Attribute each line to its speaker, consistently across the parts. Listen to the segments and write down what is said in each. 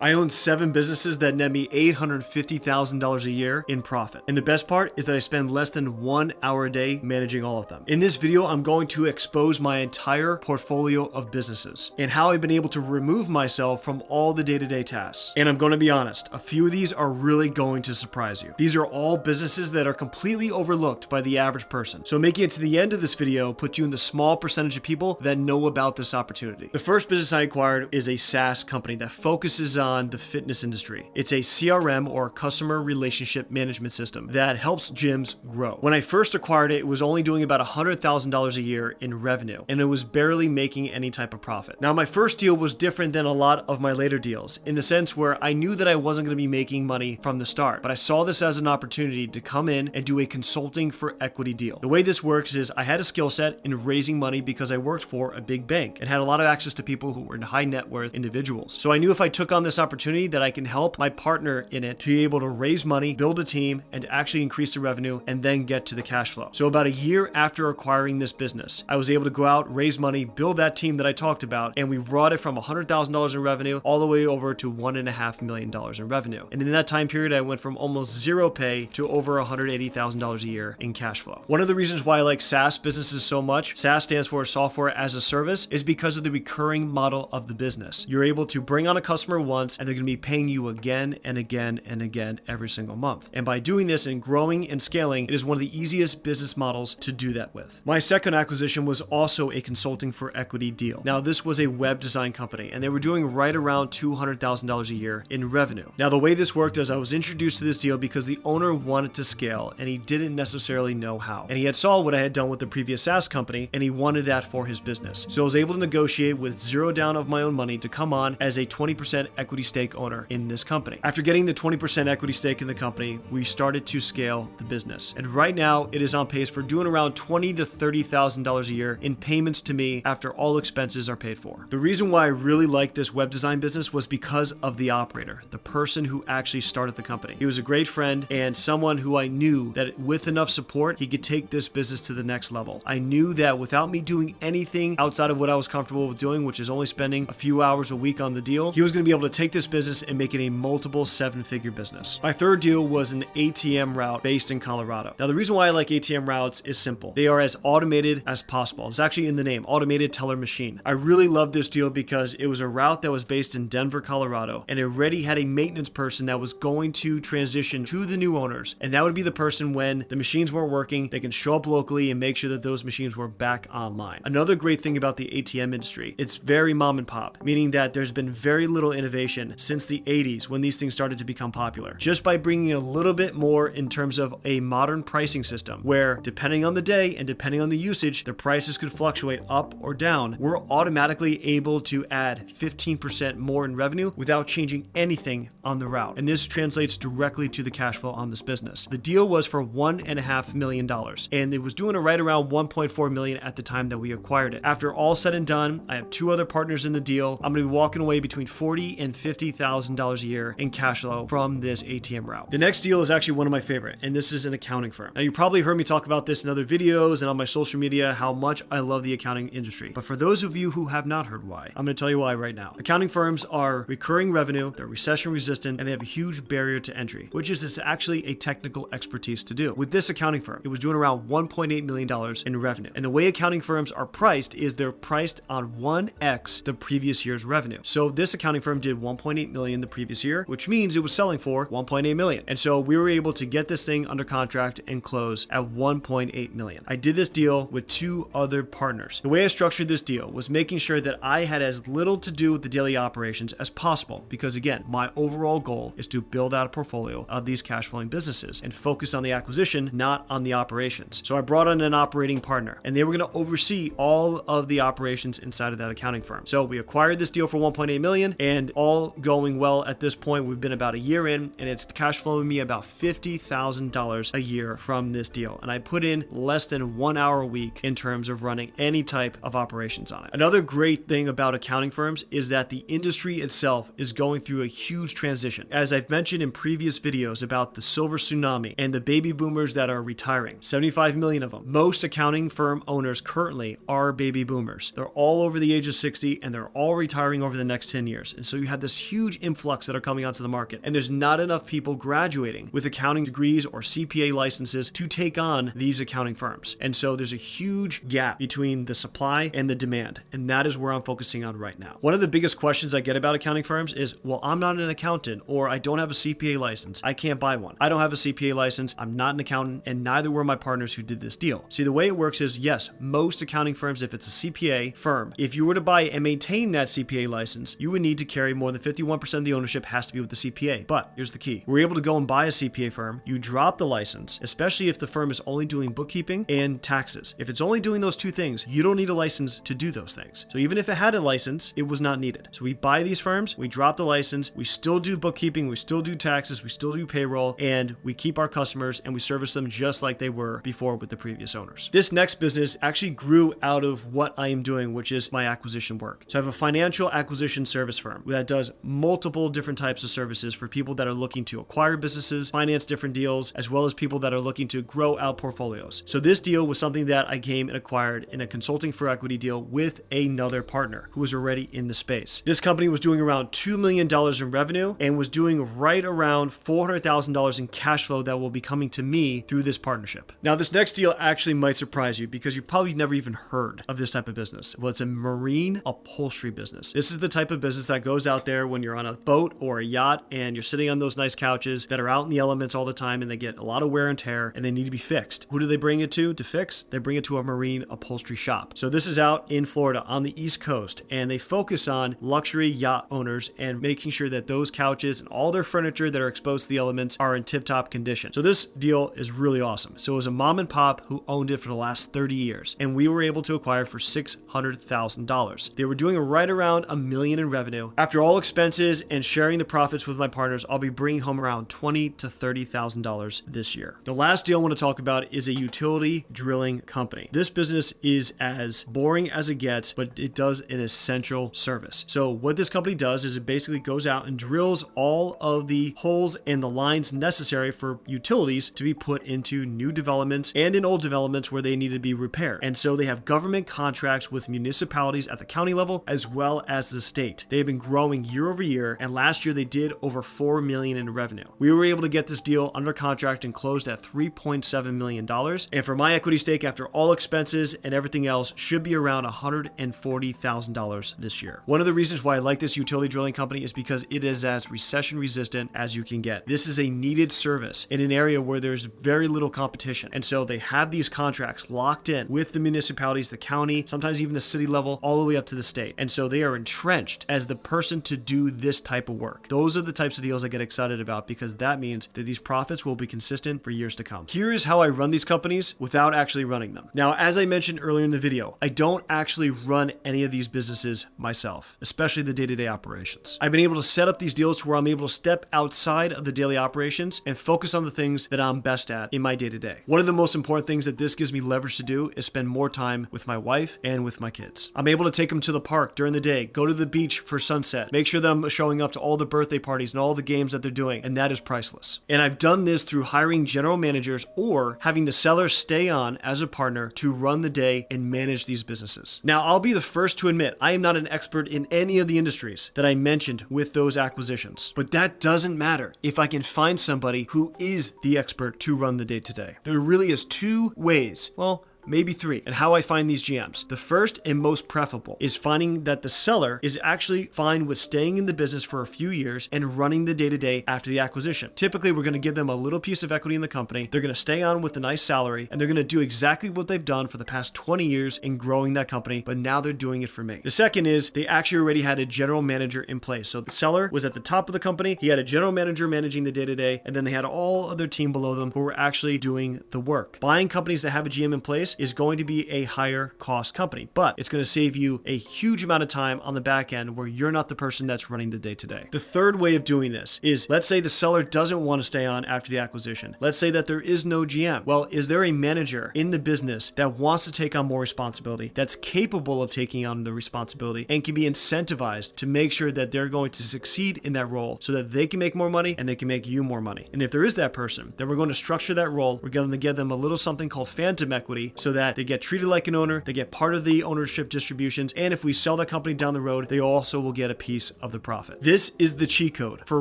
Speaker 1: I own 7 businesses that net me $850,000 a year in profit. And the best part is that I spend less than 1 hour a day managing all of them. In this video, I'm going to expose my entire portfolio of businesses and how I've been able to remove myself from all the day-to-day tasks. And I'm going to be honest, a few of these are really going to surprise you. These are all businesses that are completely overlooked by the average person. So making it to the end of this video puts you in the small percentage of people that know about this opportunity. The first business I acquired is a SaaS company that focuses on the fitness industry. It's a CRM, or customer relationship management system, that helps gyms grow. When I first acquired it, it was only doing about $100,000 a year in revenue, and it was barely making any type of profit. Now, my first deal was different than a lot of my later deals, in the sense where I knew that I wasn't going to be making money from the start, but I saw this as an opportunity to come in and do a consulting for equity deal. The way this works is I had a skill set in raising money because I worked for a big bank and had a lot of access to people who were high net worth individuals. So I knew if I took on this opportunity that I can help my partner in it to be able to raise money, build a team, and actually increase the revenue and then get to the cash flow. So about a year after acquiring this business, I was able to go out, raise money, build that team that I talked about, and we brought it from $100,000 in revenue all the way over to $1.5 million in revenue. And in that time period, I went from almost zero pay to over $180,000 a year in cash flow. One of the reasons why I like SaaS businesses so much, SaaS stands for software as a service, is because of the recurring model of the business. You're able to bring on a customer once and they're going to be paying you again and again and again every single month. And by doing this and growing and scaling, it is one of the easiest business models to do that with. My second acquisition was also a consulting for equity deal. Now, this was a web design company, and they were doing right around $200,000 a year in revenue. Now, the way this worked is I was introduced to this deal because the owner wanted to scale, and he didn't necessarily know how. And he had saw what I had done with the previous SaaS company, and he wanted that for his business. So I was able to negotiate with zero down of my own money to come on as a 20% equity stake owner in this company. After getting the 20% equity stake in the company, we started to scale the business. And right now, it is on pace for doing around $20,000 to $30,000 a year in payments to me after all expenses are paid for. The reason why I really liked this web design business was because of the operator, the person who actually started the company. He was a great friend and someone who I knew that with enough support, he could take this business to the next level. I knew that without me doing anything outside of what I was comfortable with doing, which is only spending a few hours a week on the deal, he was going to be able to take this business and make it a multiple 7-figure business. My third deal was an ATM route based in Colorado. Now, the reason why I like ATM routes is simple. They are as automated as possible. It's actually in the name, automated teller machine. I really love this deal because it was a route that was based in Denver, Colorado, and it already had a maintenance person that was going to transition to the new owners. And that would be the person when the machines weren't working, they can show up locally and make sure that those machines were back online. Another great thing about the ATM industry, it's very mom and pop, meaning that there's been very little innovation since the 80s when these things started to become popular. Just by bringing a little bit more in terms of a modern pricing system where, depending on the day and depending on the usage, the prices could fluctuate up or down, we're automatically able to add 15% more in revenue without changing anything on the route. And this translates directly to the cash flow on this business. The deal was for $1.5 million, and it was doing right around $1.4 million at the time that we acquired it. After all said and done, I have 2 other partners in the deal. I'm going to be walking away between $40,000 and $50,000 a year in cash flow from this ATM route. The next deal is actually one of my favorite, and this is an accounting firm. Now, you probably heard me talk about this in other videos and on my social media, how much I love the accounting industry. But for those of you who have not heard why, I'm going to tell you why right now. Accounting firms are recurring revenue, they're recession resistant, and they have a huge barrier to entry, which is it's actually a technical expertise to do. With this accounting firm, it was doing around $1.8 million in revenue. And the way accounting firms are priced is they're priced on 1x the previous year's revenue. So this accounting firm did $1.8 million the previous year, which means it was selling for $1.8 million. And so we were able to get this thing under contract and close at $1.8 million. I did this deal with 2 other partners. The way I structured this deal was making sure that I had as little to do with the daily operations as possible, because again, my overall goal is to build out a portfolio of these cash flowing businesses and focus on the acquisition, not on the operations. So I brought on an operating partner, and they were going to oversee all of the operations inside of that accounting firm. So we acquired this deal for $1.8 million, and all going well at this point. We've been about a year in, and it's cash flowing me about $50,000 a year from this deal. And I put in less than 1 hour a week in terms of running any type of operations on it. Another great thing about accounting firms is that the industry itself is going through a huge transition. As I've mentioned in previous videos about the silver tsunami and the baby boomers that are retiring, 75 million of them. Most accounting firm owners currently are baby boomers. They're all over the age of 60 and they're all retiring over the next 10 years. And so you have this this huge influx that are coming onto the market, and there's not enough people graduating with accounting degrees or CPA licenses to take on these accounting firms. And so there's a huge gap between the supply and the demand, and that is where I'm focusing on right now. One of the biggest questions I get about accounting firms is, well, I'm not an accountant, or I don't have a CPA license. I can't buy one. I don't have a CPA license. I'm not an accountant, and neither were my partners who did this deal. See, the way it works is, yes, most accounting firms, if it's a CPA firm, if you were to buy and maintain that CPA license, you would need to carry more than 51% of the ownership has to be with the CPA. But here's the key. We're able to go and buy a CPA firm. You drop the license, especially if the firm is only doing bookkeeping and taxes. If it's only doing those two things, you don't need a license to do those things. So even if it had a license, it was not needed. So we buy these firms, we drop the license, we still do bookkeeping, we still do taxes, we still do payroll, and we keep our customers and we service them just like they were before with the previous owners. This next business actually grew out of what I am doing, which is my acquisition work. So I have a financial acquisition service firm that does multiple different types of services for people that are looking to acquire businesses, finance different deals, as well as people that are looking to grow out portfolios. So this deal was something that I came and acquired in a consulting for equity deal with another partner who was already in the space. This company was doing around $2 million in revenue and was doing right around $400,000 in cash flow that will be coming to me through this partnership. Now, this next deal actually might surprise you because you probably never even heard of this type of business. Well, it's a marine upholstery business. This is the type of business that goes out there when you're on a boat or a yacht and you're sitting on those nice couches that are out in the elements all the time and they get a lot of wear and tear and they need to be fixed. Who do they bring it to fix? They bring it to a marine upholstery shop. So this is out in Florida on the East Coast, and they focus on luxury yacht owners and making sure that those couches and all their furniture that are exposed to the elements are in tip-top condition. So this deal is really awesome. So it was a mom and pop who owned it for the last 30 years, and we were able to acquire for $600,000. They were doing right around $1 million in revenue. After all expenses and sharing the profits with my partners, I'll be bringing home around $20,000 to $30,000 this year. The last deal I want to talk about is a utility drilling company. This business is as boring as it gets, but it does an essential service. So what this company does is it basically goes out and drills all of the holes and the lines necessary for utilities to be put into new developments and in old developments where they need to be repaired. And so they have government contracts with municipalities at the county level as well as the state. They have been growing year over year, and last year they did over $4 million in revenue. We were able to get this deal under contract and closed at $3.7 million. And for my equity stake, after all expenses and everything else, should be around $140,000 this year. One of the reasons why I like this utility drilling company is because it is as recession resistant as you can get. This is a needed service in an area where there's very little competition. And so they have these contracts locked in with the municipalities, the county, sometimes even the city level, all the way up to the state. And so they are entrenched as the person to do this type of work. Those are the types of deals I get excited about because that means that these profits will be consistent for years to come. Here is how I run these companies without actually running them. Now, as I mentioned earlier in the video, I don't actually run any of these businesses myself, especially the day-to-day operations. I've been able to set up these deals to where I'm able to step outside of the daily operations and focus on the things that I'm best at in my day-to-day. One of the most important things that this gives me leverage to do is spend more time with my wife and with my kids. I'm able to take them to the park during the day, go to the beach for sunset, make sure that I'm showing up to all the birthday parties and all the games that they're doing, and that is priceless. And I've done this through hiring general managers or having the seller stay on as a partner to run the day and manage these businesses. Now, I'll be the first to admit I am not an expert in any of the industries that I mentioned with those acquisitions, but that doesn't matter if I can find somebody who is the expert to run the day-to-day. There really is two ways, well, maybe three, and how I find these GMs. The first and most preferable is finding that the seller is actually fine with staying in the business for a few years and running the day-to-day after the acquisition. Typically, we're going to give them a little piece of equity in the company. They're going to stay on with a nice salary, and they're going to do exactly what they've done for the past 20 years in growing that company, but now they're doing it for me. The second is they actually already had a general manager in place. So the seller was at the top of the company. He had a general manager managing the day-to-day, and then they had all of their team below them who were actually doing the work. Buying companies that have a GM in place is going to be a higher cost company, but it's going to save you a huge amount of time on the back end where you're not the person that's running the day-to-day. The third way of doing this is, let's say the seller doesn't want to stay on after the acquisition. Let's say that there is no GM. Well, is there a manager in the business that wants to take on more responsibility, that's capable of taking on the responsibility and can be incentivized to make sure that they're going to succeed in that role so that they can make more money and they can make you more money? And if there is that person, then we're going to structure that role. We're going to give them a little something called phantom equity so that they get treated like an owner, they get part of the ownership distributions, and if we sell that company down the road, they also will get a piece of the profit. This is the cheat code for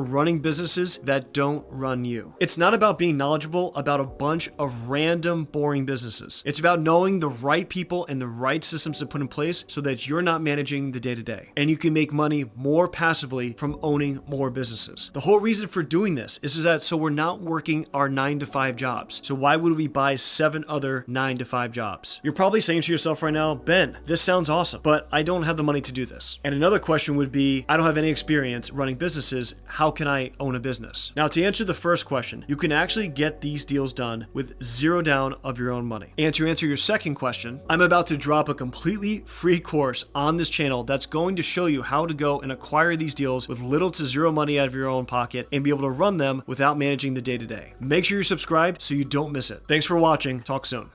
Speaker 1: running businesses that don't run you. It's not about being knowledgeable about a bunch of random, boring businesses. It's about knowing the right people and the right systems to put in place so that you're not managing the day-to-day. And you can make money more passively from owning more businesses. The whole reason for doing this is that so we're not working our 9-to-5 jobs. So why would we buy 7 other 9-to-5 jobs? You're probably saying to yourself right now, Ben, this sounds awesome, but I don't have the money to do this. And another question would be, I don't have any experience running businesses. How can I own a business? Now, to answer the first question, you can actually get these deals done with 0 down of your own money. And to answer your second question, I'm about to drop a completely free course on this channel that's going to show you how to go and acquire these deals with little to 0 money out of your own pocket and be able to run them without managing the day-to-day. Make sure you're subscribed so you don't miss it. Thanks for watching. Talk soon.